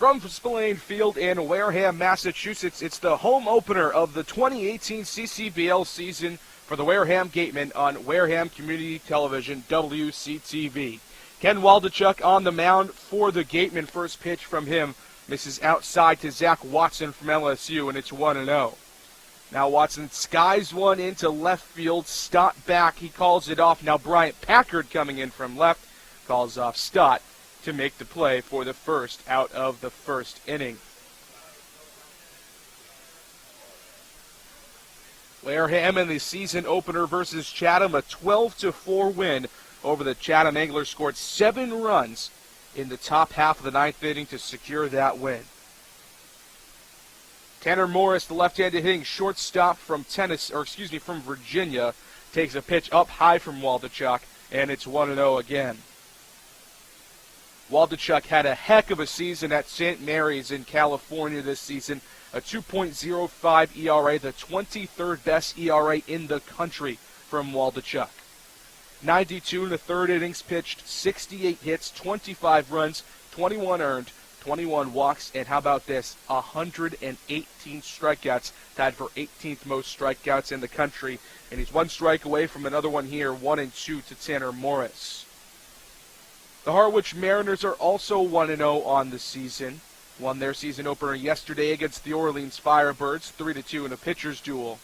From Spillane Field in Wareham, Massachusetts, it's the home opener of the 2018 CCBL season for the Wareham Gatemen on Wareham Community Television, WCTV. Ken Waldachuk on the mound for the Gatemen. First pitch from him misses outside to Zach Watson from LSU, and it's 1-0. Now Watson skies one into left field. Stott back. He calls it off. Now Bryant Packard coming in from left calls off Stott to make the play for the first out of the first inning. Wareham in the season opener versus Chatham, a 12-4 win over the Chatham Anglers, scored 7 runs in the top half of the ninth inning to secure that win. Tanner Morris, the left-handed hitting shortstop from Virginia, takes a pitch up high from Waldachuk, and it's 1-0 again. Waldachuk had a heck of a season at St. Mary's in California this season, a 2.05 ERA, the 23rd best ERA in the country from Waldachuk. 92 in the third innings pitched, 68 hits, 25 runs, 21 earned, 21 walks, and how about this, 118 strikeouts, tied for 18th most strikeouts in the country, and he's one strike away from another one here, 1-2 to Tanner Morris. The Harwich Mariners are also 1-0 on the season. Won their season opener yesterday against the Orleans Firebirds, 3-2 in a pitcher's duel.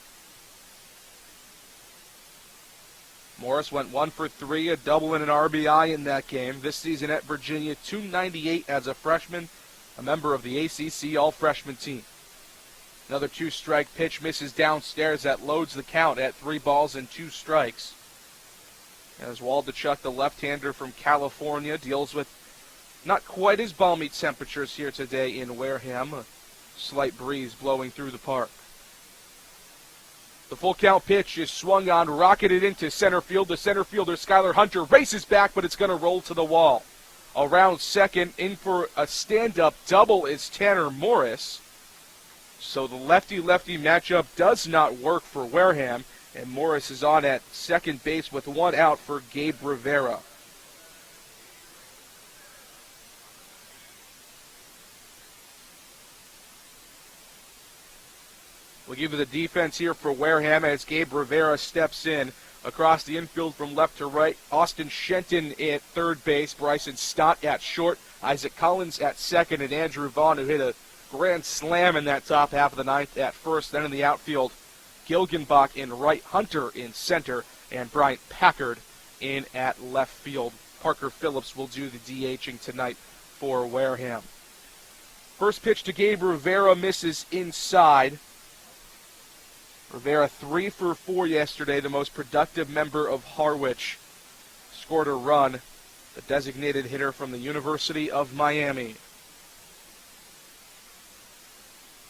Morris went 1 for 3, a double and an RBI in that game. This season at Virginia, .298 as a freshman, a member of the ACC All-Freshman team. Another 2-strike pitch misses downstairs. That loads the count at 3 balls and 2 strikes. As Waldachuk, the left-hander from California, deals with not quite as balmy temperatures here today in Wareham. A slight breeze blowing through the park. The full count pitch is swung on, rocketed into center field. The center fielder, Skylar Hunter, races back, but it's going to roll to the wall. Around second, in for a stand-up double is Tanner Morris. So the lefty-lefty matchup does not work for Wareham, and Morris is on at second base with 1 out for Gabe Rivera. We'll give you the defense here for Wareham as Gabe Rivera steps in. Across the infield from left to right, Austin Shenton at third base, Bryson Stott at short, Isaac Collins at second, and Andrew Vaughn, who hit a grand slam in that top half of the ninth, at first. Then in the outfield, Gilgenbach in right, Hunter in center, and Bryant Packard in at left field. Parker Phillips will do the DHing tonight for Wareham. First pitch to Gabe Rivera misses inside. Rivera 3 for 4 yesterday, the most productive member of Harwich. Scored a run, the designated hitter from the University of Miami.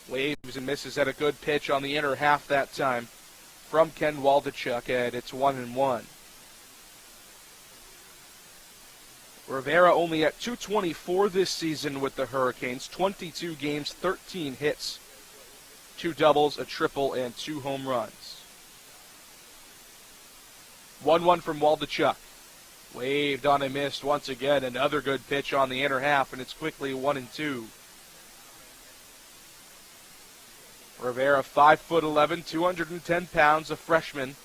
Waves and misses at a good pitch on the inner half that time from Ken Waldachuk, and it's 1-1. Rivera only at .224 this season with the Hurricanes, 22 games, 13 hits, 2 doubles, a triple, and 2 home runs. 1-1 from Waldachuk. Waved on and missed once again. Another good pitch on the inner half, and it's quickly 1-2. Rivera, 5'11", 210 pounds, a freshman,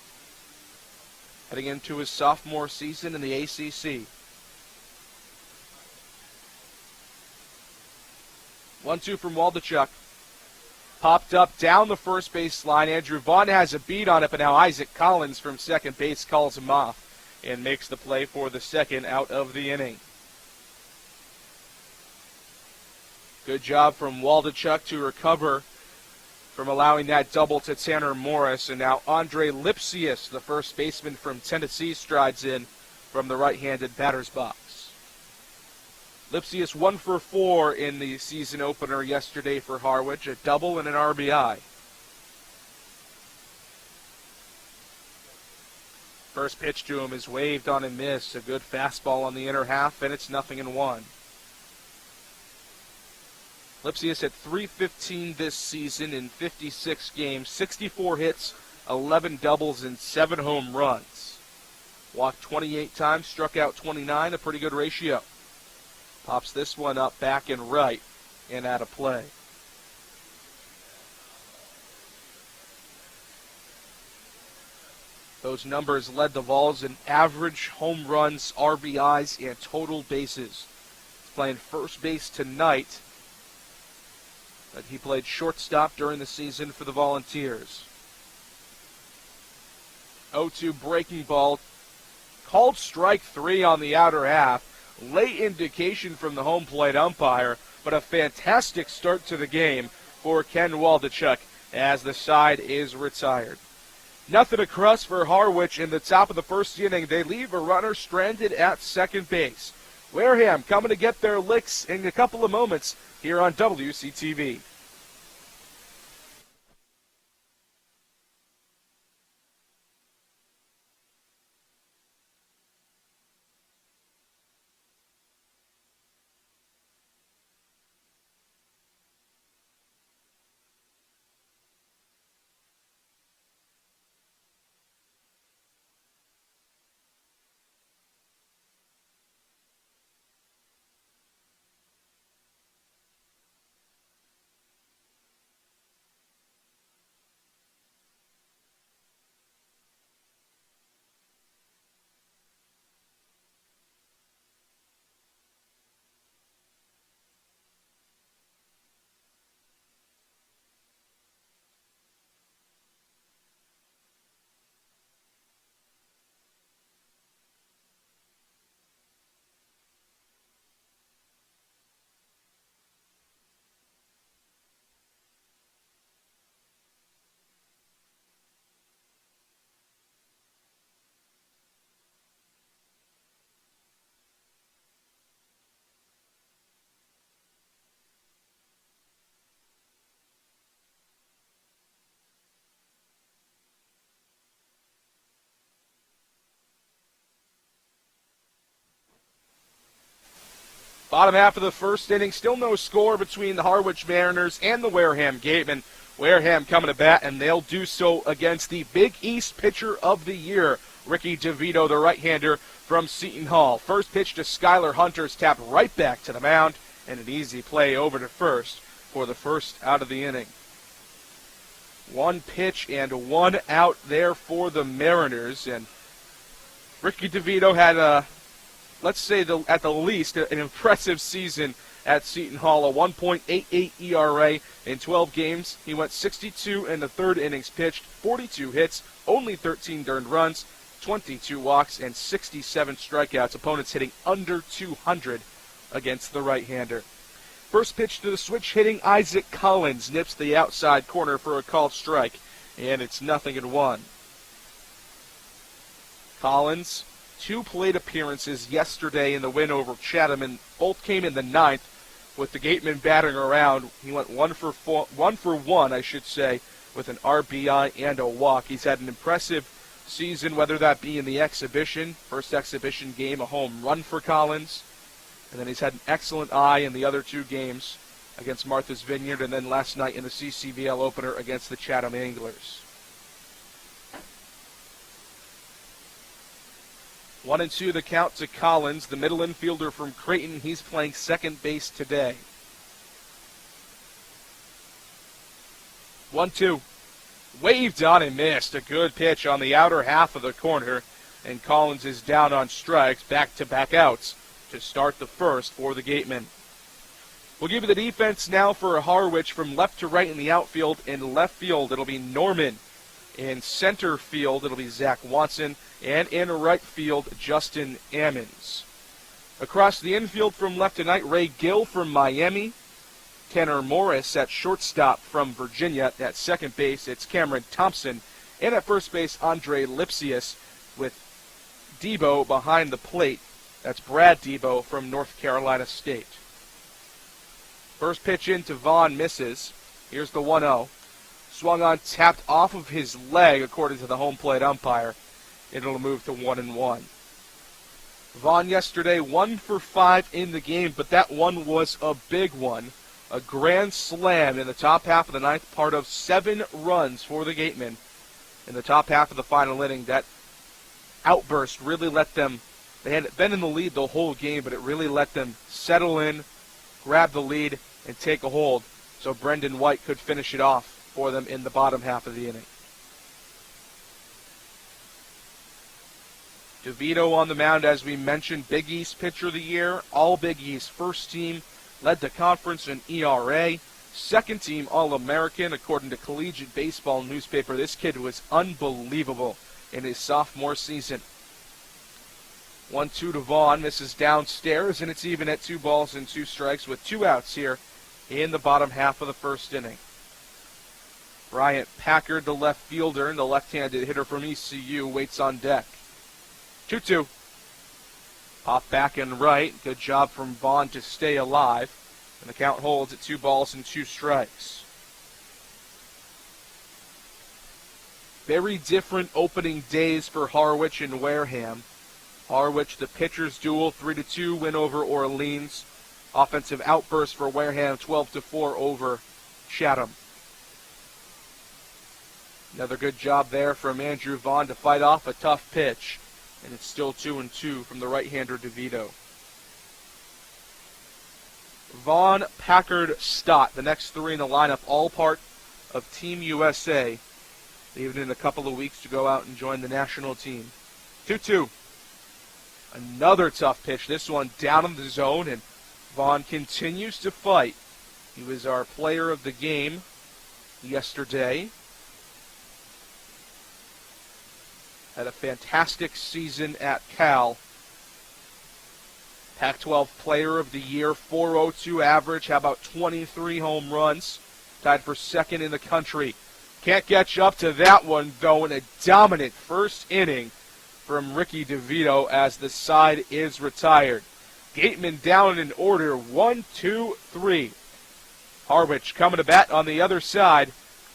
heading into his sophomore season in the ACC. 1-2 from Waldachuk. Popped up down the first base line. Andrew Vaughn has a beat on it, but now Isaac Collins from second base calls him off and makes the play for the second out of the inning. Good job from Waldachuk to recover from allowing that double to Tanner Morris. And now Andre Lipsius, the first baseman from Tennessee, strides in from the right-handed batter's box. Lipsius 1 for 4 in the season opener yesterday for Harwich, a double and an RBI. First pitch to him is waved on and missed. A good fastball on the inner half, and it's 0-1. Lipsius at .315 this season in 56 games, 64 hits, 11 doubles, and 7 home runs. Walked 28 times, struck out 29, a pretty good ratio. Pops this one up back and right and out of play. Those numbers led the Vols in average home runs, RBIs, and total bases. He's playing first base tonight, but he played shortstop during the season for the Volunteers. 0-2 breaking ball. Called strike 3 on the outer half. Late indication from the home plate umpire, but a fantastic start to the game for Ken Waldachuk as the side is retired. Nothing across for Harwich in the top of the first inning. They leave a runner stranded at second base. Wareham coming to get their licks in a couple of moments here on WCTV. Bottom half of the first inning, still no score between the Harwich Mariners and the Wareham Gatemen. Wareham coming to bat, and they'll do so against the Big East pitcher of the year, Ricky DeVito, the right-hander from Seton Hall. First pitch to Skylar Hunter's tapped right back to the mound, and an easy play over to first for the first out of the inning. One pitch and one out there for the Mariners, and Ricky DeVito had let's say at the least, an impressive season at Seton Hall, a 1.88 ERA in 12 games. He went 62 in the third innings pitched, 42 hits, only 13 earned runs, 22 walks, and 67 strikeouts. Opponents hitting under 200 against the right-hander. First pitch to the switch-hitting Isaac Collins nips the outside corner for a called strike, and it's 0-1. Collins, 2 plate appearances yesterday in the win over Chatham, and both came in the ninth with the Gatemen batting around. He went 1 for 1, I should say, with an RBI and a walk. He's had an impressive season, whether that be in the exhibition, first exhibition game, a home run for Collins, and then he's had an excellent eye in the other 2 games against Martha's Vineyard, and then last night in the CCBL opener against the Chatham Anglers. 1-2 the count to Collins, the middle infielder from Creighton. He's playing second base today. 1-2. Waved on and missed. A good pitch on the outer half of the corner, and Collins is down on strikes, back-to-back outs to start the first for the Gatemen. We'll give you the defense now for Harwich from left to right in the outfield. In left field, it'll be Norman. In center field, it'll be Zach Watson. And in right field, Justin Ammons. Across the infield from left to right, Ray Gill from Miami. Tanner Morris at shortstop from Virginia. At second base, it's Cameron Thompson. And at first base, Andre Lipsius with Debo behind the plate. That's Brad Debo from North Carolina State. First pitch into Vaughn misses. Here's the 1-0. Swung on, tapped off of his leg, according to the home plate umpire. It'll move to 1-1. Vaughn yesterday 1 for 5 in the game, but that one was a big one. A grand slam in the top half of the ninth, part of 7 runs for the Gatemen in the top half of the final inning. That outburst really let them, they had been in the lead the whole game, but it really let them settle in, grab the lead, and take a hold, so Brendan White could finish it off for them in the bottom half of the inning. DeVito on the mound, as we mentioned, Big East Pitcher of the Year, all Big East first team, led the conference in ERA, second team All-American according to Collegiate Baseball newspaper. This kid was unbelievable in his sophomore season. 1-2 to Vaughn, misses downstairs, and it's even at 2 balls and 2 strikes with 2 outs here in the bottom half of the first inning. Bryant Packard, the left fielder and the left-handed hitter from ECU, waits on deck. 2-2. Pop back and right. Good job from Vaughn to stay alive. And the count holds at 2 balls and 2 strikes. Very different opening days for Harwich and Wareham. Harwich, the pitchers' duel, 3-2 win over Orleans. Offensive outburst for Wareham, 12-4 over Chatham. Another good job there from Andrew Vaughn to fight off a tough pitch. And it's still 2-2 from the right-hander DeVito. Vaughn, Packard, Stott, the next 3 in the lineup, all part of Team USA. Leaving in a couple of weeks to go out and join the national team. 2-2. Another tough pitch. This one down in the zone, and Vaughn continues to fight. He was our player of the game yesterday. Had a fantastic season at Cal. Pac-12 Player of the Year, 4.02 average. How about 23 home runs? Tied for second in the country. Can't catch up to that one, though, in a dominant first inning from Ricky DeVito as the side is retired. Gatemen down in order, 1-2-3. Harwich coming to bat on the other side.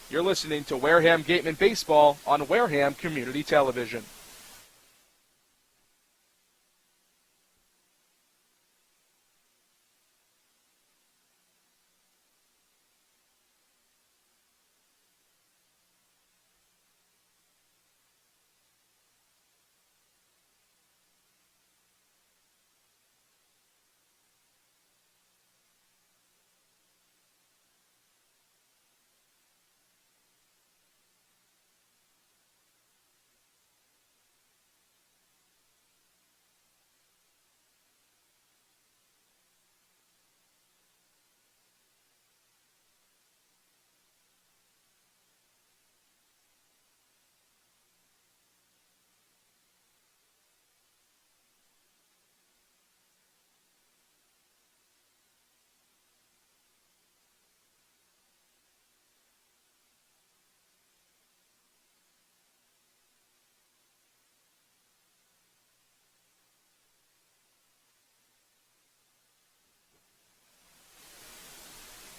You're listening to Wareham Gatemen Baseball on Wareham Community Television.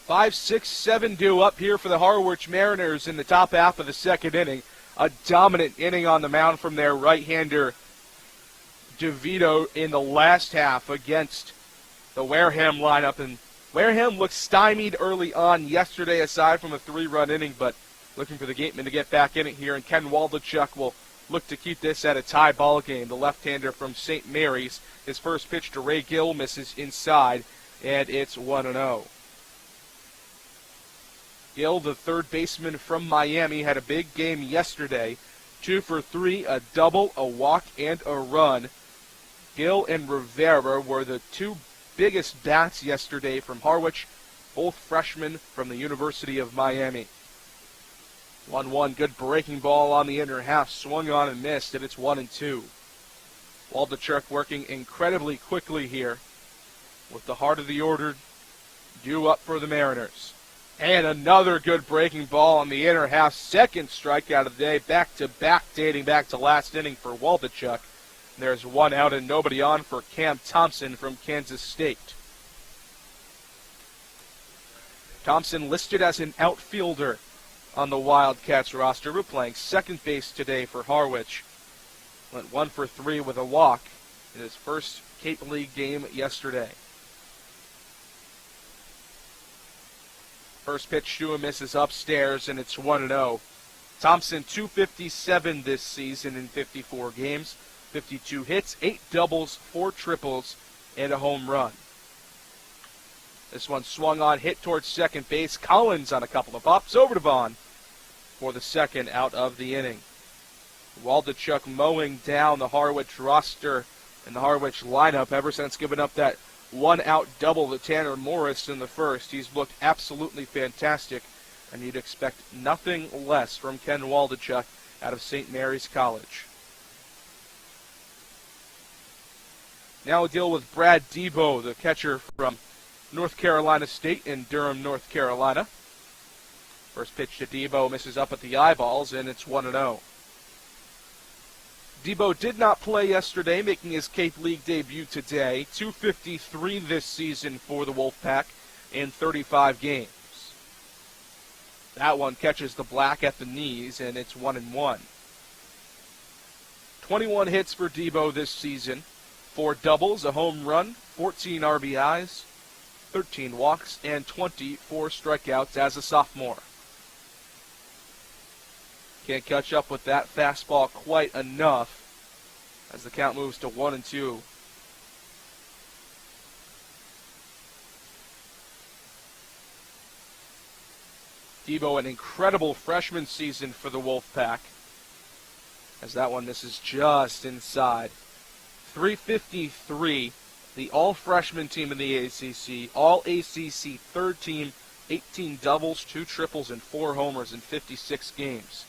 Five, six, 7 due up here for the Harwich Mariners in the top half of the second inning. A dominant inning on the mound from their right-hander DeVito in the last half against the Wareham lineup. And Wareham looked stymied early on yesterday aside from a 3-run inning, but looking for the Gatemen to get back in it here. And Ken Waldachuk will look to keep this at a tie ball game. The left-hander from St. Mary's, his first pitch to Ray Gill misses inside, and it's 1-0. Gill, the third baseman from Miami, had a big game yesterday. 2 for 3, a double, a walk, and a run. Gill and Rivera were the 2 biggest bats yesterday from Harwich, both freshmen from the University of Miami. 1-1, good breaking ball on the inner half, swung on and missed, and it's 1-2. Waldachuk working incredibly quickly here with the heart of the order due up for the Mariners. And another good breaking ball on the inner half. Second strikeout of the day, back-to-back, dating back to last inning for Waldachuk. There's 1 out and nobody on for Cam Thompson from Kansas State. Thompson listed as an outfielder on the Wildcats roster. We're playing second base today for Harwich. Went 1 for 3 with a walk in his first Cape League game yesterday. First pitch to him misses upstairs, and it's 1-0. Thompson, .257 this season in 54 games, 52 hits, 8 doubles, 4 triples, and a home run. This one swung on, hit towards second base. Collins on a couple of ups, over to Vaughn for the second out of the inning. Waldachuk mowing down the Harwich roster and the Harwich lineup ever since giving up that one-out double to Tanner Morris in the first. He's looked absolutely fantastic, and you'd expect nothing less from Ken Waldachuk out of St. Mary's College. Now we'll deal with Brad Debo, the catcher from North Carolina State in Durham, North Carolina. First pitch to Debo misses up at the eyeballs, and it's 1-0. Debo did not play yesterday, making his Cape League debut today. .253 this season for the Wolfpack in 35 games. That one catches the black at the knees, and it's 1-1. 21 hits for Debo this season. 4 doubles, a home run, 14 RBIs, 13 walks, and 24 strikeouts as a sophomore. Can't catch up with that fastball quite enough as the count moves to 1-2. Debo, an incredible freshman season for the Wolfpack, as that one misses just inside. .353, the all-freshman team in the ACC, all-ACC third team, 18 doubles, 2 triples, and 4 homers in 56 games.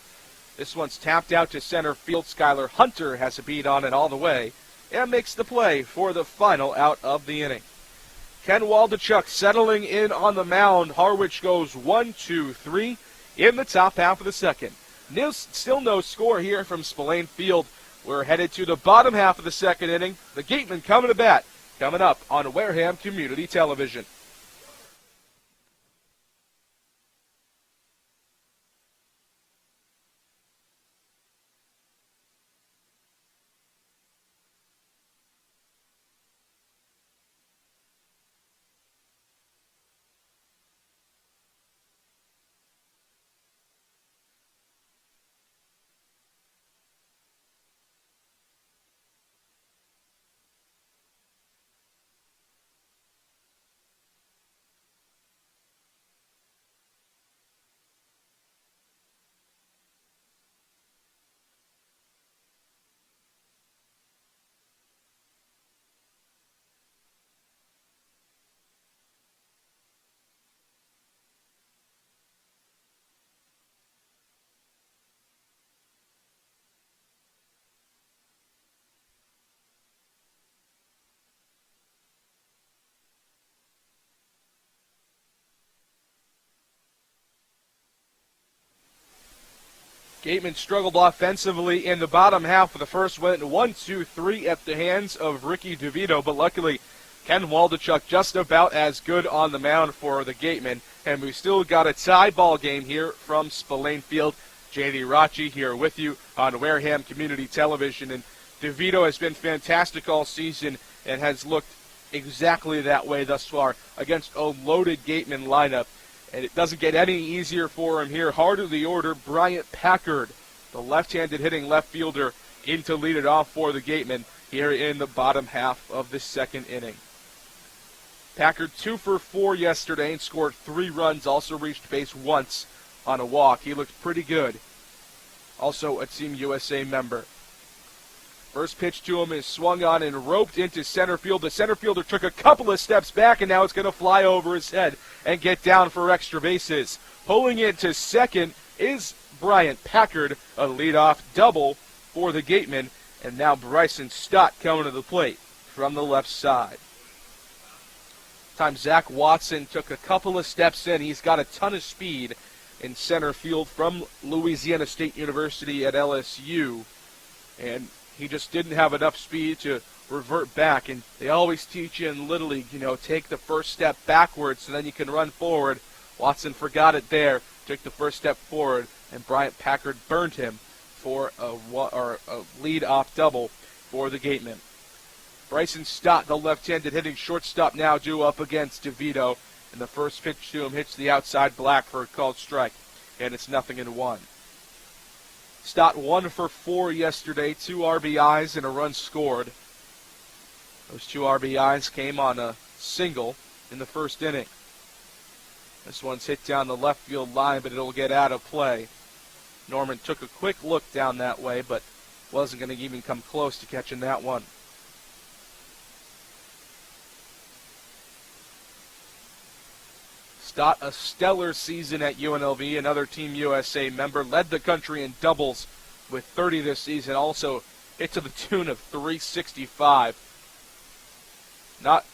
This one's tapped out to center field. Skylar Hunter has a beat on it all the way and makes the play for the final out of the inning. Ken Waldachuk settling in on the mound. Harwich goes 1-2-3 in the top half of the second. Still no score here from Spillane Field. We're headed to the bottom half of the second inning. The Gatemen coming to bat, coming up on Wareham Community Television. Gatemen struggled offensively in the bottom half of the first, went 1-2-3 at the hands of Ricky DeVito, but luckily Ken Waldachuk just about as good on the mound for the Gatemen, and we still got a tie ball game here from Spillane Field. J.D. Rachi here with you on Wareham Community Television, and DeVito has been fantastic all season and has looked exactly that way thus far against a loaded Gatemen lineup. And it doesn't get any easier for him here. Hard of the order, Bryant Packard, the left-handed hitting left fielder, in to lead it off for the Gatemen here in the bottom half of the second inning. Packard 2 for 4 yesterday and scored 3 runs, also reached base once on a walk. He looked pretty good. Also a Team USA member. First pitch to him is swung on and roped into center field. The center fielder took a couple of steps back, and now it's going to fly over his head and get down for extra bases. Pulling it to second is Bryant Packard, a leadoff double for the Gatemen. And now Bryson Stott coming to the plate from the left side. Time Zach Watson took a couple of steps in. He's got a ton of speed in center field from Louisiana State University at LSU. And he just didn't have enough speed to revert back. And they always teach you in Little League, take the first step backwards so then you can run forward. Watson forgot it there, took the first step forward, and Bryant Packard burned him for a lead-off double for the Gatemen. Bryson Stott, the left-handed hitting shortstop, now due up against DeVito. And the first pitch to him hits the outside black for a called strike. And it's 0-1. Stott 1 for 4 yesterday, 2 RBIs and a run scored. Those 2 RBIs came on a single in the first inning. This one's hit down the left field line, but it'll get out of play. Norman took a quick look down that way, but wasn't going to even come close to catching that one. Stott, a stellar season at UNLV, another Team USA member, led the country in doubles with 30 this season, also hit to the tune of 365. Not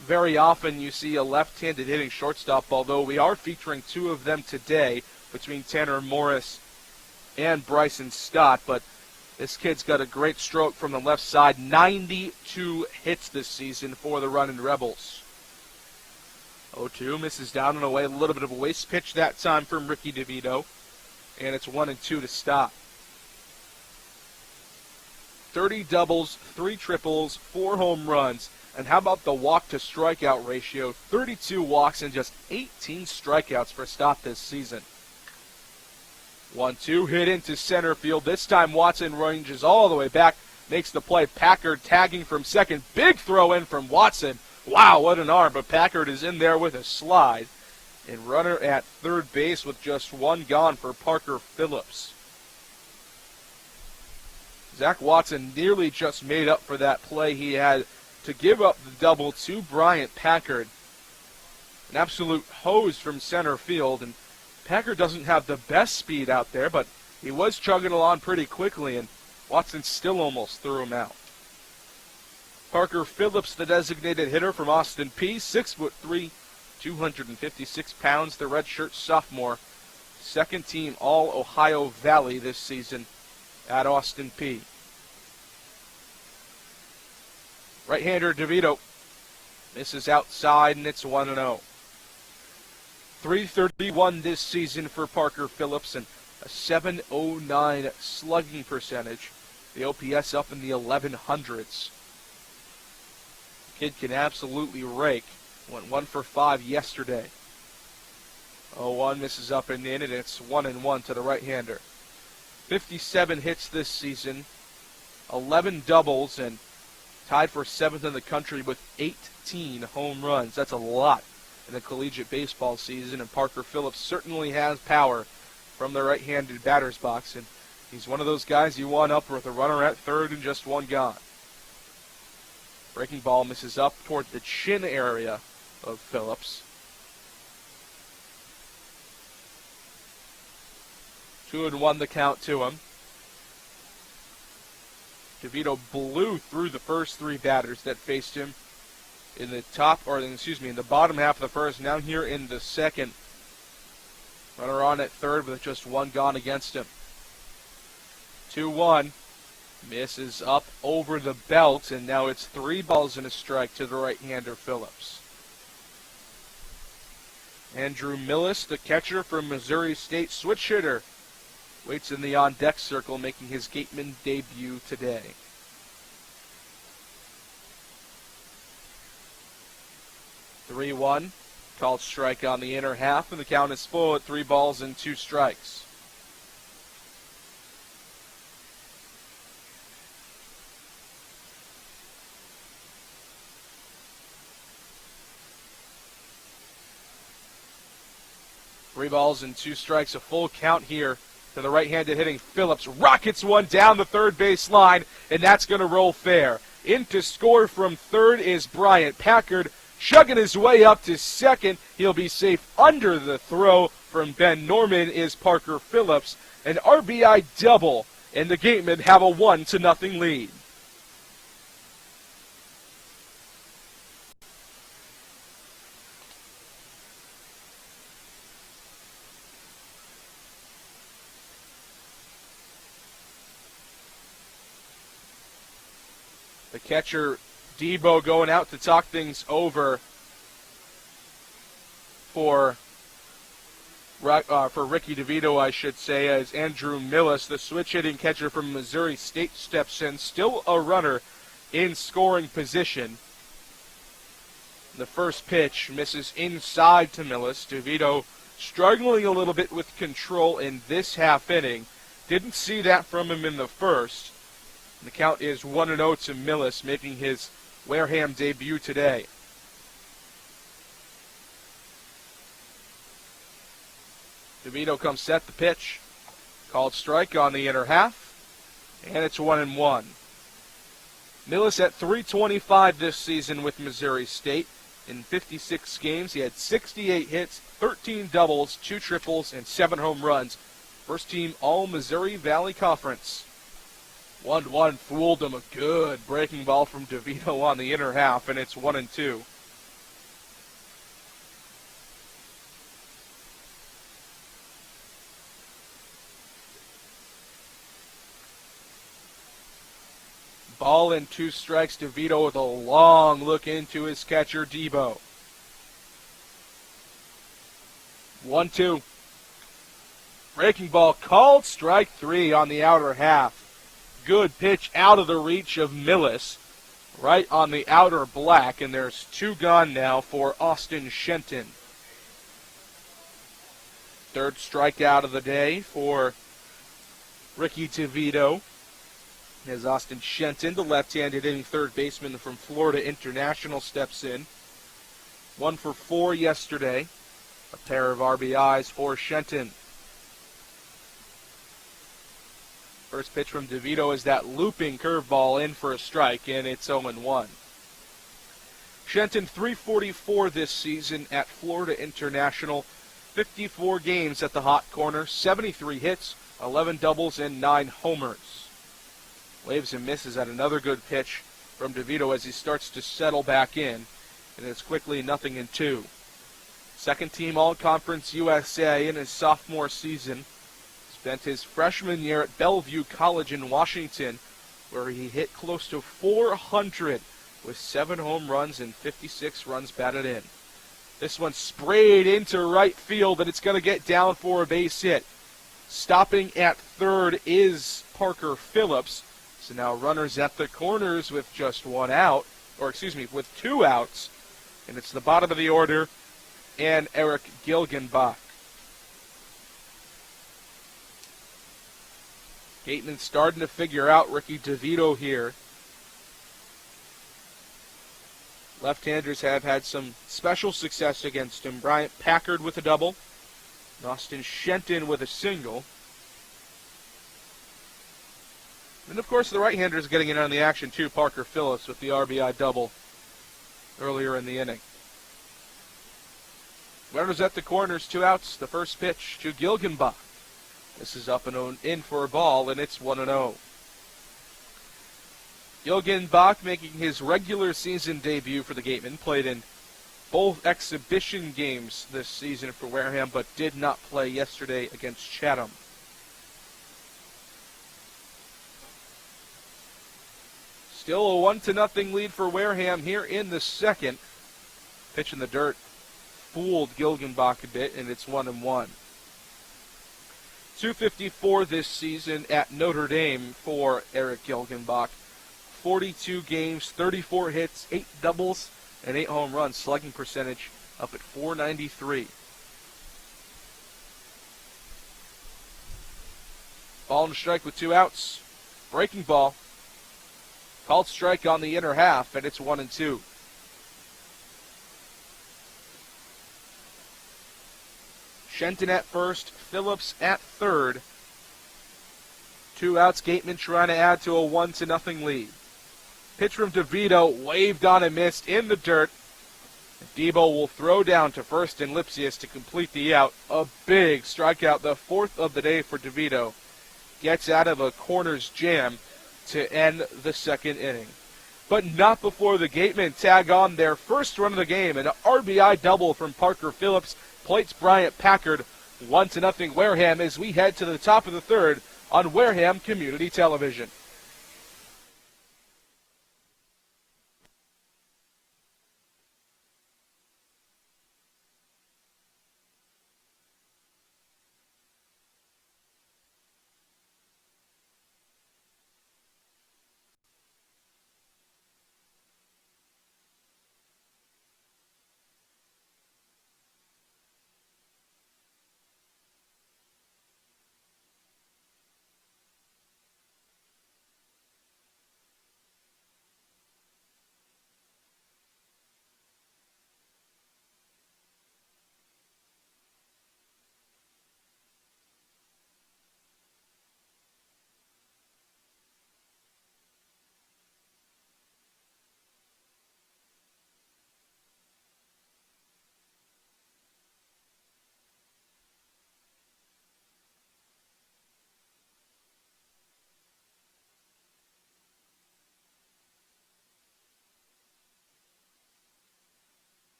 very often you see a left-handed hitting shortstop, although we are featuring two of them today between Tanner Morris and Bryson Stott, but this kid's got a great stroke from the left side. 92 hits this season for the Runnin' Rebels. 0-2, misses down and away. A little bit of a waste pitch that time from Ricky DeVito. And it's 1-2 to Stott. 30 doubles, 3 triples, 4 home runs. And how about the walk-to-strikeout ratio? 32 walks and just 18 strikeouts for Stott this season. 1-2, hit into center field. This time Watson ranges all the way back, makes the play. Packard tagging from second. Big throw in from Watson. Wow, what an arm, but Packard is in there with a slide. And runner at third base with just one gone for Parker Phillips. Zach Watson nearly just made up for that play. He had to give up the double to Bryant Packard. An absolute hose from center field, and Packard doesn't have the best speed out there, but he was chugging along pretty quickly, and Watson still almost threw him out. Parker Phillips, the designated hitter from Austin Peay, 6'3", 256 pounds, the redshirt sophomore, second team All-Ohio Valley this season at Austin Peay. Right-hander DeVito misses outside, and it's 1-0. 331 this season for Parker Phillips and a 709 slugging percentage. The OPS up in the 1100s. Kid can absolutely rake. Went 1 for 5 yesterday. 0-1 misses up and in, and it's 1-1 to the right-hander. 57 hits this season, 11 doubles, and tied for 7th in the country with 18 home runs. That's a lot in the collegiate baseball season, and Parker Phillips certainly has power from the right-handed batter's box, and he's one of those guys you want up with a runner at third and just one gone. Breaking ball misses up toward the chin area of Phillips. 2-1 the count to him. DeVito blew through the first 3 batters that faced him in the in the bottom half of the first. Now here in the second. Runner on at third with just one gone against him. 2-1. Misses up over the belt, and now it's 3 balls and a strike to the right-hander Phillips. Andrew Millis, the catcher from Missouri State, switch hitter, waits in the on-deck circle, making his Gatemen debut today. (3-1). Called strike on the inner half, and the count is full at 3 balls and 2 strikes. Three balls and 2 strikes, a full count here to the right-handed hitting Phillips. Rockets one down the third base line, and that's going to roll fair. In to score from third is Bryant Packard, chugging his way up to second. He'll be safe under the throw from Ben Norman is Parker Phillips. An RBI double, and the Gatemen have a 1-0 lead. The catcher, Debo, going out to talk things over for Ricky DeVito, I should say, as Andrew Millis, the switch-hitting catcher from Missouri State, steps in. Still a runner in scoring position. The first pitch misses inside to Millis. DeVito struggling a little bit with control in this half inning. Didn't see that from him in the first. The count is 1-0 to Millis, making his Wareham debut today. DeVito comes set the pitch. Called strike on the inner half, and it's 1-1. Millis at .325 this season with Missouri State. In 56 games, he had 68 hits, 13 doubles, 2 triples, and 7 home runs. First team All-Missouri Valley Conference. 1-1 fooled him. A good breaking ball from DeVito on the inner half, and it's 1-2. Ball and 2 strikes. DeVito with a long look into his catcher, Debo. 1-2. Breaking ball called strike 3 on the outer half. Good pitch out of the reach of Millis. Right on the outer black, and there's 2 gone now for Austin Shenton. Third strikeout of the day for Ricky DeVito. As Austin Shenton, the left-handed hitting third baseman from Florida International, steps in. 1 for 4 yesterday. A pair of RBIs for Shenton. First pitch from DeVito is that looping curveball in for a strike, and it's 0-1. Shenton, .344 this season at Florida International. 54 games at the hot corner, 73 hits, 11 doubles, and 9 homers. Waves and misses at another good pitch from DeVito as he starts to settle back in, and it's quickly 0-2. Second team All-Conference USA in his sophomore season. Spent his freshman year at Bellevue College in Washington, where he hit close to 400 with 7 home runs and 56 runs batted in. This one sprayed into right field, and it's going to get down for a base hit. Stopping at third is Parker Phillips. So now runners at the corners with just with 2 outs. And it's the bottom of the order and Eric Gilgenbach. Gatemen starting to figure out Ricky DeVito here. Left-handers have had some special success against him. Bryant Packard with a double. Austin Shenton with a single. And, of course, the right-handers getting in on the action, too. Parker Phillips with the RBI double earlier in the inning. Runners at the corners, 2 outs. The first pitch to Gilgenbach. This is up and in for a ball, and it's 1-0. Gilgenbach making his regular season debut for the Gatemen. Played in both exhibition games this season for Wareham, but did not play yesterday against Chatham. Still a 1-0 lead for Wareham here in the second. Pitch in the dirt fooled Gilgenbach a bit, and it's 1-1. .254 this season at Notre Dame for Eric Gilgenbach. 42 games, 34 hits, 8 doubles, and 8 home runs. Slugging percentage up at .493. Ball and strike with 2 outs. Breaking ball. Called strike on the inner half, and it's 1-2. Shenton at first, Phillips at third. 2 outs, Gatemen trying to add to a 1-0 lead. Pitch from DeVito, waved on and missed in the dirt. Debo will throw down to first and Lipsius to complete the out. A big strikeout, the 4th of the day for DeVito. Gets out of a corner's jam to end the second inning. But not before the Gatemen tag on their first run of the game. An RBI double from Parker Phillips plates Bryant Packard. 1-0 Wareham as we head to the top of the third on Wareham Community Television.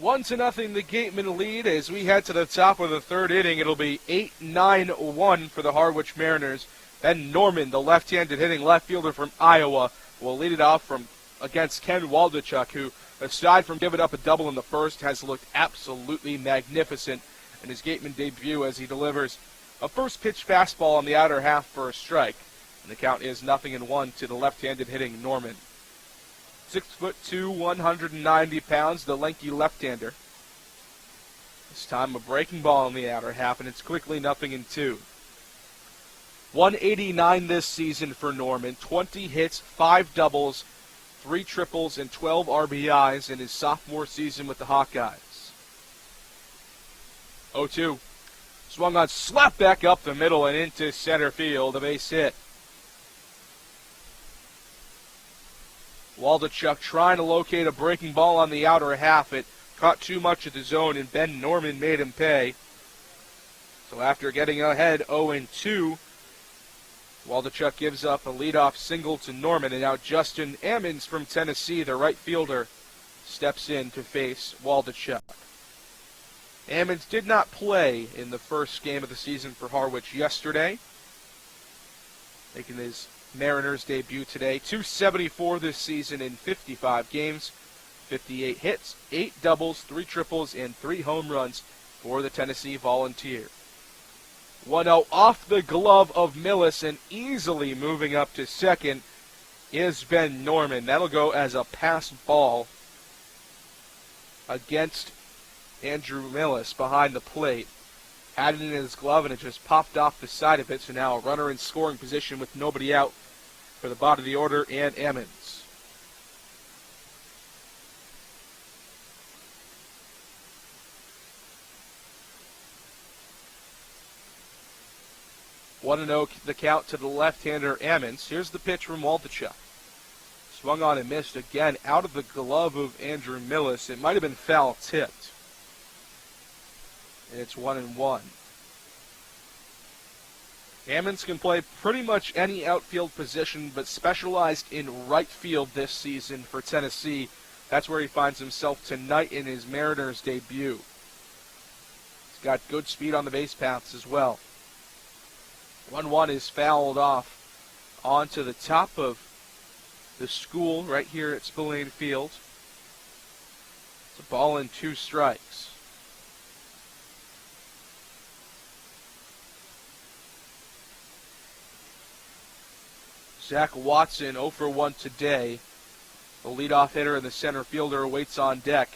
1-0 the Gatemen lead as we head to the top of the third inning. It'll be 8-9-1 for the Harwich Mariners. Ben Norman, the left-handed hitting left fielder from Iowa, will lead it off from against Ken Waldachuk, who, aside from giving up a double in the first, has looked absolutely magnificent in his Gateman debut as he delivers a first-pitch fastball on the outer half for a strike. And the count is 0-1 to the left-handed hitting Norman. 6'2", 190 pounds, the lanky left-hander. This time a breaking ball on the outer half, and it's quickly 0-2. 189 this season for Norman, 20 hits, 5 doubles, 3 triples, and 12 RBIs in his sophomore season with the Hawkeyes. 0-2. Swung on, slapped back up the middle and into center field, a base hit. Waldachuk trying to locate a breaking ball on the outer half. It caught too much of the zone, and Ben Norman made him pay. So after getting ahead 0-2, Waldachuk gives up a leadoff single to Norman, and now Justin Ammons from Tennessee, the right fielder, steps in to face Waldachuk. Ammons did not play in the first game of the season for Harwich yesterday, making his Mariners debut today. 274 this season in 55 games, 58 hits, 8 doubles, 3 triples, and 3 home runs for the Tennessee Volunteer. 1-0 off the glove of Millis, and easily moving up to second is Ben Norman. That'll go as a passed ball against Andrew Millis behind the plate. Had it in his glove, and it just popped off the side of it, so now a runner in scoring position with nobody out for the bottom of the order and Ammons. One and 0 the count to the left-hander Ammons. Here's the pitch from Waldachuk. Swung on and missed again out of the glove of Andrew Millis. It might have been foul tipped. And it's 1-1. Ammons can play pretty much any outfield position, but specialized in right field this season for Tennessee. That's where he finds himself tonight in his Mariners debut. He's got good speed on the base paths as well. 1-1 is fouled off onto the top of the school right here at Spillane Field. It's a ball and 2 strikes. Zach Watson 0 for 1 today. The leadoff hitter and the center fielder waits on deck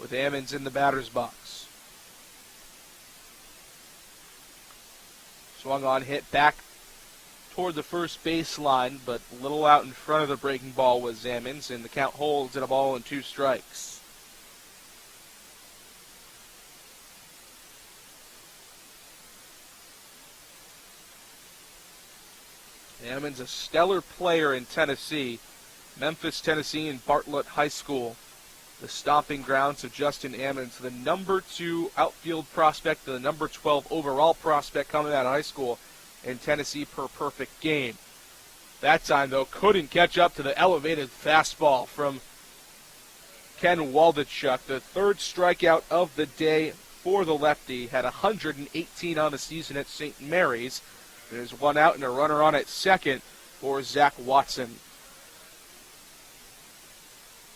with Ammons in the batter's box. Swung on, hit back toward the first baseline, but a little out in front of the breaking ball was Ammons, and the count holds at a ball and 2 strikes. Ammons, a stellar player in Tennessee, Memphis, Tennessee, and Bartlett High School, the stomping grounds of Justin Ammons, the number 2 outfield prospect, the number 12 overall prospect coming out of high school in Tennessee per perfect game. That time, though, couldn't catch up to the elevated fastball from Ken Waldachuk. The third strikeout of the day for the lefty, had 118 on the season at St. Mary's. There's 1 out and a runner on at second for Zach Watson.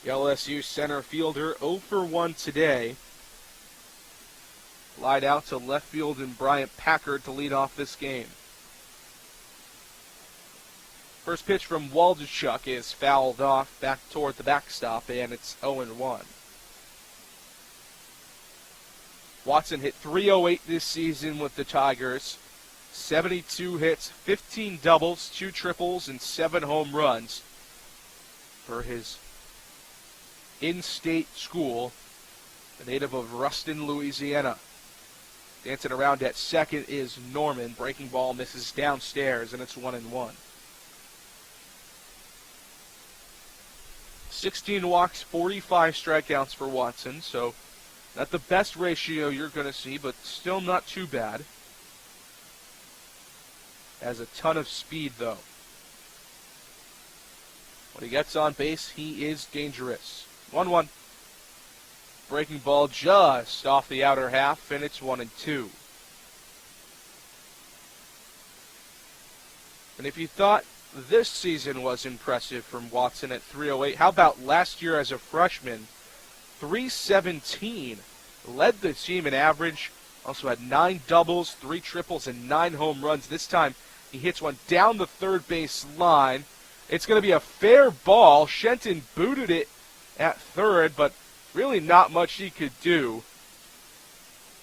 The LSU center fielder 0 for 1 today. Lied out to left field and Bryant Packard to lead off this game. First pitch from Waldachuk is fouled off back toward the backstop, and it's 0-1. Watson hit .308 this season with the Tigers. 72 hits, 15 doubles, 2 triples, and 7 home runs for his in-state school, the native of Ruston, Louisiana. Dancing around at second is Norman. Breaking ball misses downstairs, and it's 1-1. 16 walks, 45 strikeouts for Watson, so not the best ratio you're going to see, but still not too bad. Has a ton of speed, though. When he gets on base, he is dangerous. 1-1. Breaking ball just off the outer half, and it's 1-2. And if you thought this season was impressive from Watson at 308, how about last year as a freshman? 317, led the team in average, also had 9 doubles, 3 triples, and 9 home runs. This time he hits one down the third base line. It's going to be a fair ball. Shenton booted it at third, but really not much he could do.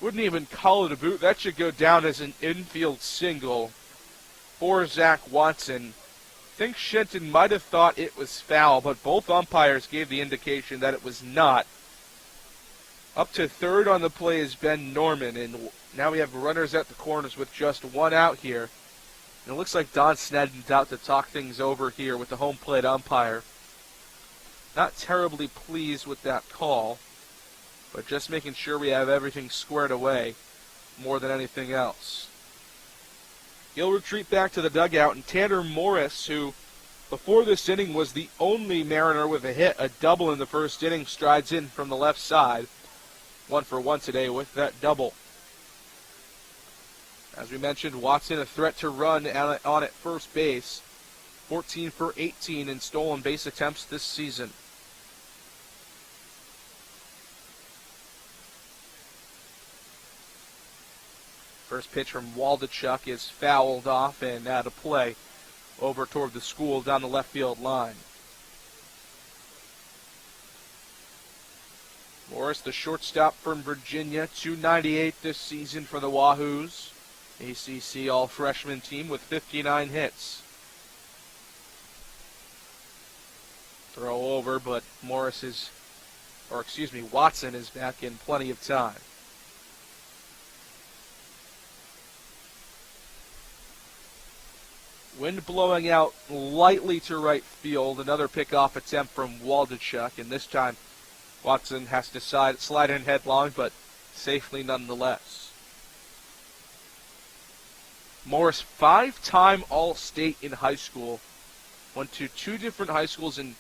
Wouldn't even call it a boot. That should go down as an infield single for Zach Watson. I think Shenton might have thought it was foul, but both umpires gave the indication that it was not. Up to third on the play is Ben Norman, and now we have runners at the corners with just 1 out here. And it looks like Don Snedden's out to talk things over here with the home plate umpire. Not terribly pleased with that call, but just making sure we have everything squared away more than anything else. He'll retreat back to the dugout, and Tanner Morris, who before this inning was the only Mariner with a hit, a double in the first inning, strides in from the left side. 1 for 1 today with that double. As we mentioned, Watson a threat to run on at first base. 14 for 18 in stolen base attempts this season. First pitch from Waldachuk is fouled off and out of play over toward the school down the left field line. Morris, the shortstop from Virginia, 298 this season for the Wahoos. ACC all-freshman team with 59 hits. Throw over, but Watson is back in plenty of time. Wind blowing out lightly to right field. Another pickoff attempt from Waldachuk, and this time Watson has to slide in headlong, but safely nonetheless. Morris, 5-time All-State in high school. Went to 2 different high schools and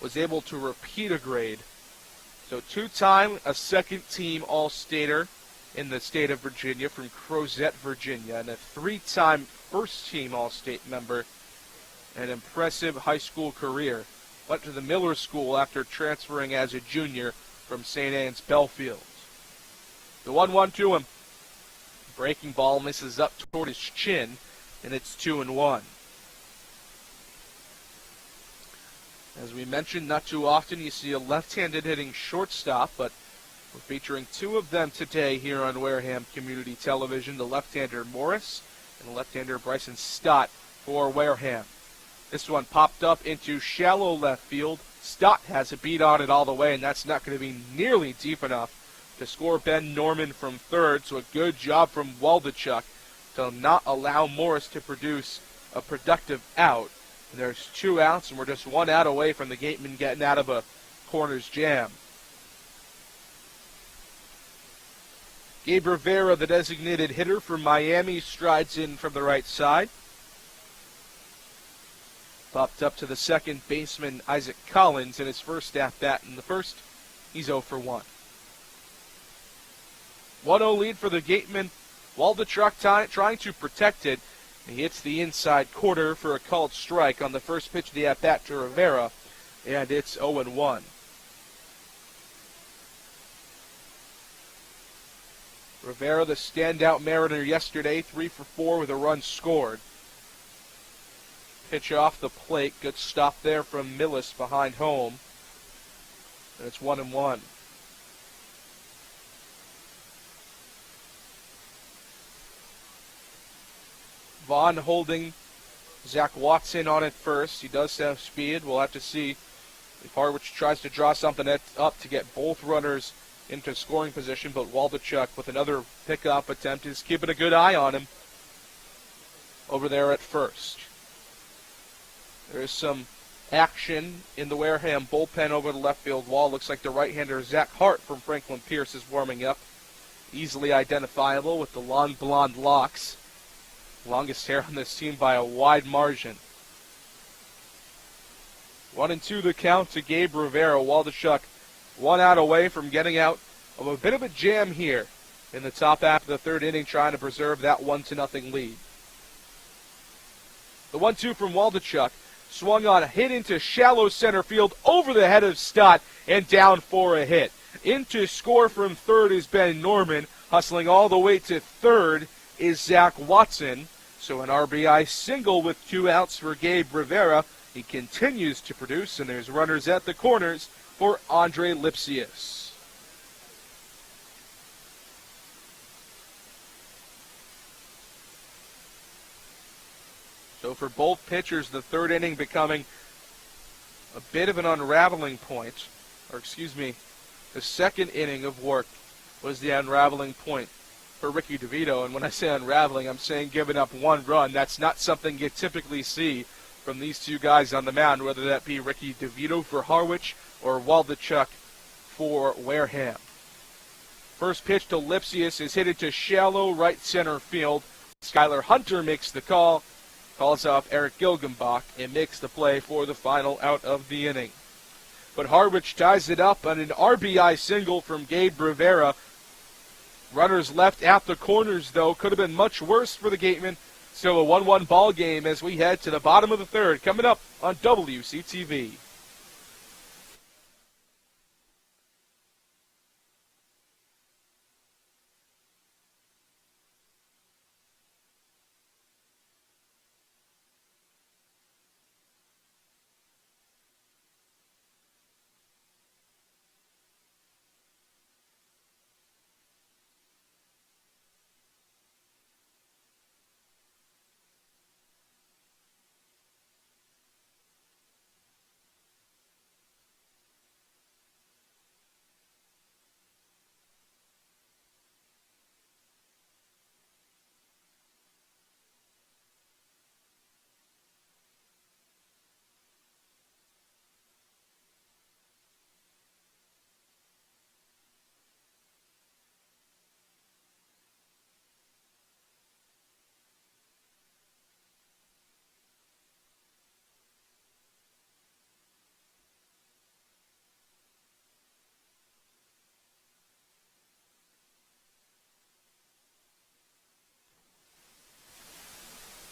was able to repeat a grade. So 2-time, a second-team All-Stater in the state of Virginia from Crozet, Virginia, and a 3-time first-team All-State member. An impressive high school career. Went to the Miller School after transferring as a junior from St. Anne's Belfield. The 1-1 to him. Breaking ball misses up toward his chin, and it's 2-1. As we mentioned, not too often you see a left-handed hitting shortstop, but we're featuring 2 of them today here on Wareham Community Television, the left-hander Morris and the left-hander Bryson Stott for Wareham. This one popped up into shallow left field. Stott has a beat on it all the way, and that's not going to be nearly deep enough to score Ben Norman from third, so a good job from Waldachuk to not allow Morris to produce a productive out. And there's 2 outs, and we're just 1 out away from the Gatemen getting out of a corner's jam. Gabe Rivera, the designated hitter for Miami, strides in from the right side. Popped up to the second baseman, Isaac Collins, in his first at-bat. In the first, he's 0 for 1. 1-0 lead for the Gatemen. Waldachuk trying to protect it. He hits the inside quarter for a called strike on the first pitch of the at-bat to Rivera, and it's 0-1. Rivera, the standout Mariner yesterday, 3 for 4 with a run scored. Pitch off the plate, good stop there from Millis behind home, and it's 1-1. Vaughn holding Zach Watson on at first. He does have speed. We'll have to see if Harwich tries to draw something up to get both runners into scoring position, but Waldachuk with another pickoff attempt is keeping a good eye on him over there at first. There's some action in the Wareham bullpen over the left field wall. Looks like the right-hander Zach Hart from Franklin Pierce is warming up. Easily identifiable with the long blonde locks. Longest hair on this team by a wide margin. 1-2 the count to Gabe Rivera. Waldachuk 1 out away from getting out of a bit of a jam here in the top half of the third inning, trying to preserve that 1-0 lead. The 1-2 from Waldachuk swung on, hit into shallow center field over the head of Stott and down for a hit. In to score from third is Ben Norman. Hustling all the way to third is Zach Watson. So an RBI single with 2 outs for Gabe Rivera. He continues to produce, and there's runners at the corners for Andre Lipsius. So for both pitchers, the third inning becoming a bit of an unraveling point. Or excuse me, the second inning of work was the unraveling point for Ricky DeVito. And when I say unraveling, I'm saying giving up 1 run. That's not something you typically see from these 2 guys on the mound, whether that be Ricky DeVito for Harwich or Waldachuk for Wareham. First pitch to Lipsius is hit into shallow right center field. Skylar Hunter makes the call, calls off Eric Gilgenbach, and makes the play for the final out of the inning. But Harwich ties it up on an RBI single from Gabe Rivera. Runners left at the corners, though. Could have been much worse for the Gatemen. Still a 1-1 ball game as we head to the bottom of the third, coming up on WCTV.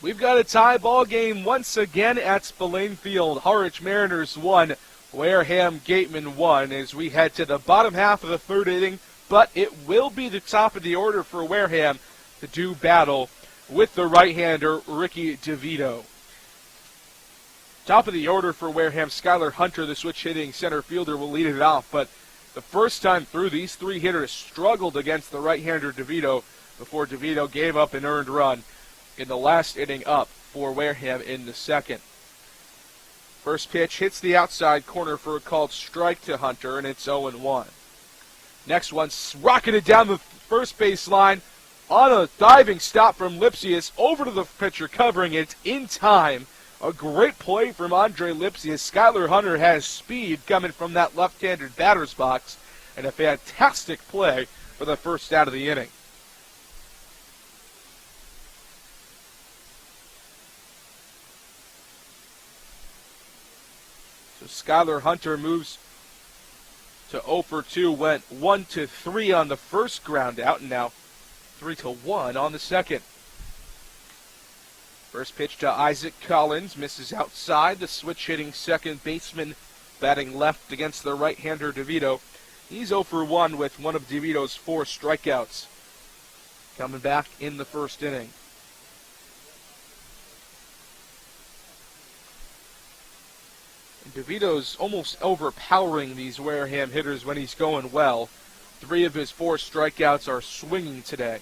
We've got a tie ball game once again at Spillane Field. Harwich Mariners 1, Wareham Gatemen 1 as we head to the bottom half of the third inning, but it will be the top of the order for Wareham to do battle with the right-hander Ricky DeVito. Top of the order for Wareham, Skylar Hunter, the switch-hitting center fielder, will lead it off, but the first time through, these 3 hitters struggled against the right-hander DeVito before DeVito gave up an earned run in the last inning up for Wareham in the second. First pitch hits the outside corner for a called strike to Hunter, and it's 0-1. Next one, rocketed down the first base line on a diving stop from Lipsius over to the pitcher covering it in time. A great play from Andre Lipsius. Skylar Hunter has speed coming from that left-handed batter's box, and a fantastic play for the first out of the inning. So Skylar Hunter moves to 0 for 2, went 1-3 on the first ground out, and now 3-1 on the second. First pitch to Isaac Collins, misses outside. The switch-hitting second baseman batting left against the right-hander DeVito. He's 0 for 1 with one of DeVito's 4 strikeouts coming back in the first inning. DeVito's almost overpowering these Wareham hitters when he's going well. 3 of his 4 strikeouts are swinging today.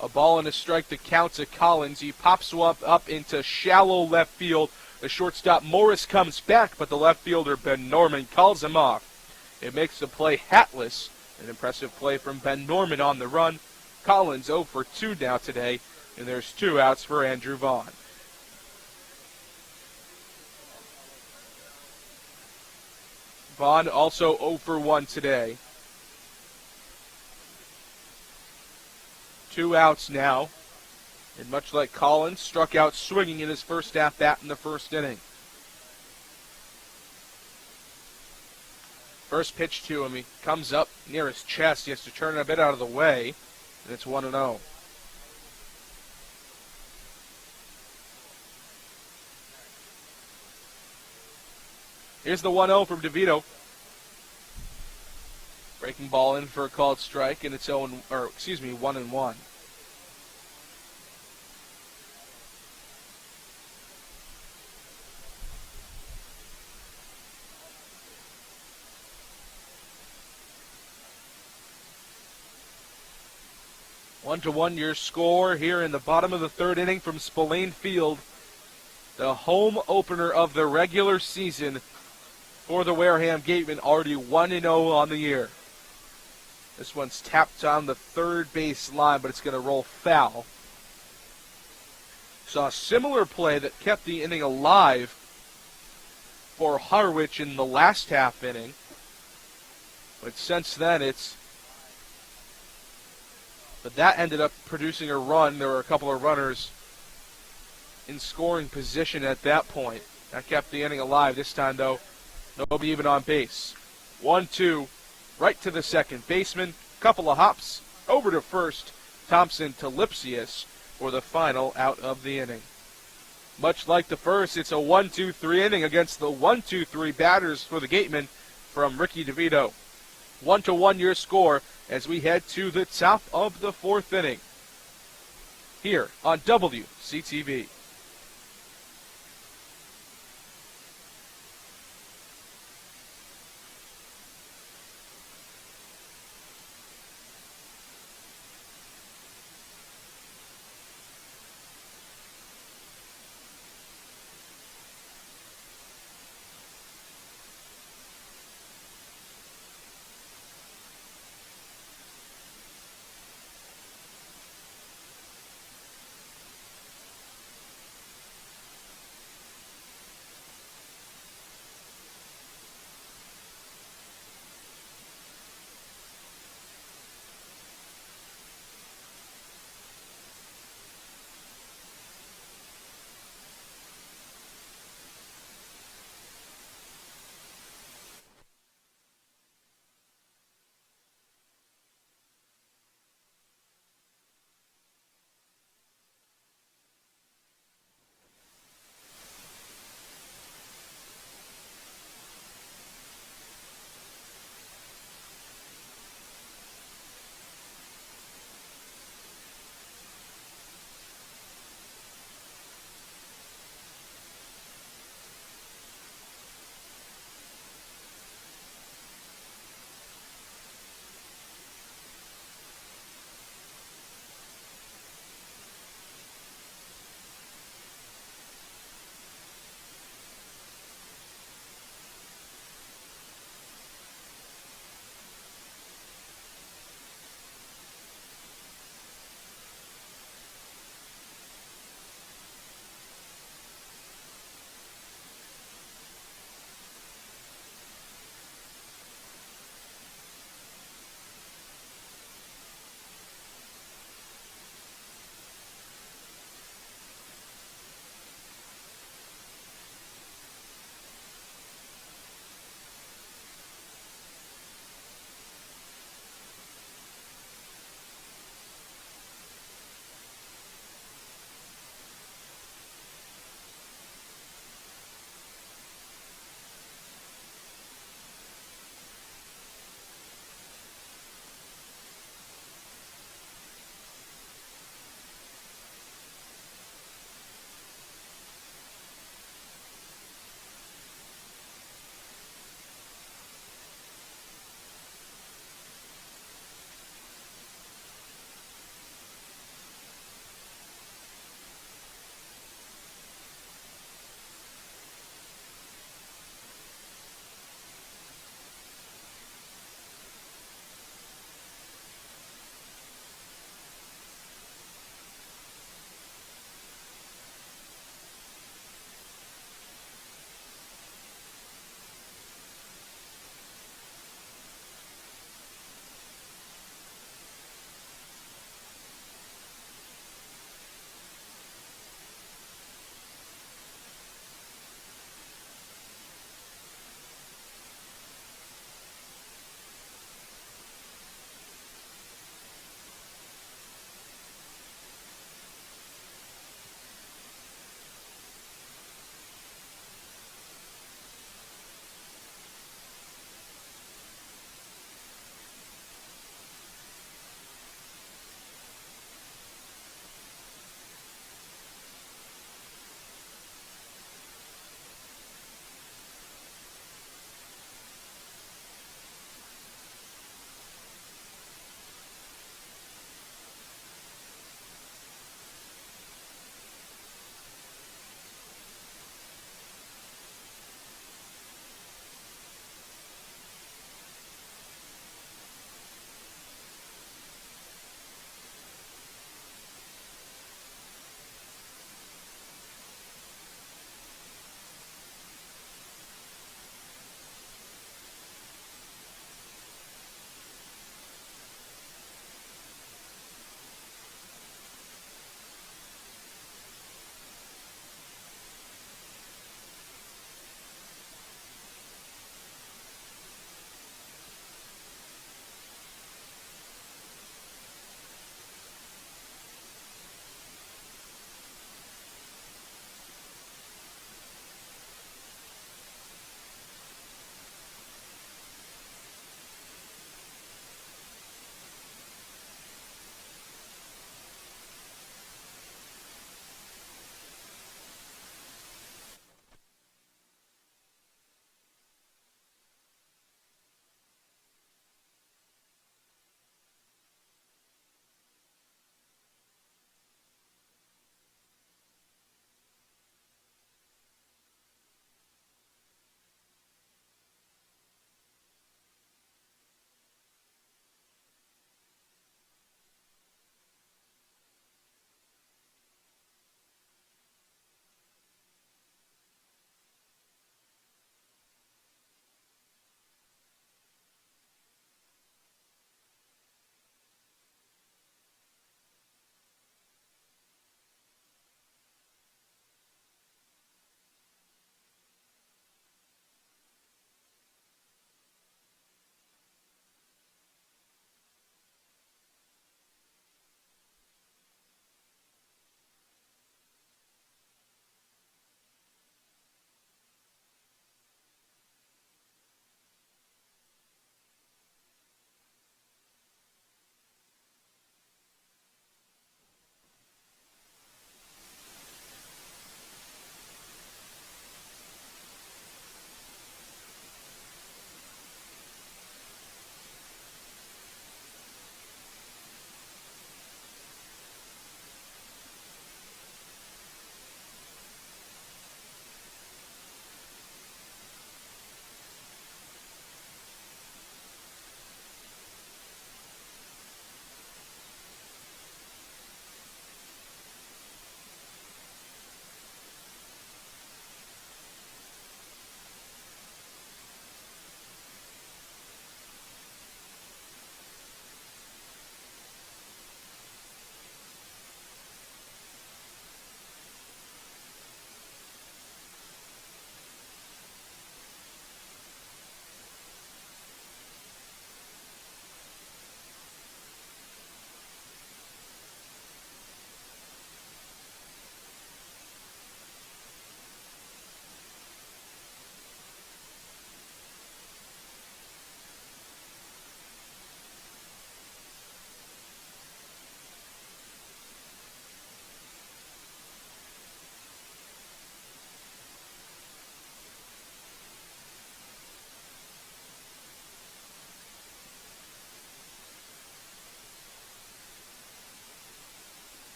A ball and a strike to count to Collins. He pops up into shallow left field. The shortstop Morris comes back, but the left fielder Ben Norman calls him off. It makes the play hatless. An impressive play from Ben Norman on the run. Collins 0 for 2 now today, and there's 2 outs for Andrew Vaughn. Vaughn also 0 for 1 today. 2 outs now. And much like Collins, struck out swinging in his first at-bat in the first inning. First pitch to him, he comes up near his chest. He has to turn it a bit out of the way, and it's 1-0. Here's the 1-0 from DeVito. Breaking ball in for a called strike, and it's 1-1. One to one your score here in the bottom of the third inning from Spillane Field. The home opener of the regular season for the Wareham Gatemen, already 1-0 on the year. This one's tapped on the third base line, but it's going to roll foul. Saw a similar play that kept the inning alive for Harwich in the last half inning. But since then, But that ended up producing a run. There were a couple of runners in scoring position at that point. That kept the inning alive. This time, though, nobody even on base. 1-2, right to the second baseman. Couple of hops over to first. Thompson to Lipsius for the final out of the inning. Much like the first, it's a 1-2-3 inning against the 1-2-3 batters for the Gatemen from Ricky DeVito. 1-1 your score as we head to the top of the fourth inning here on WCTV.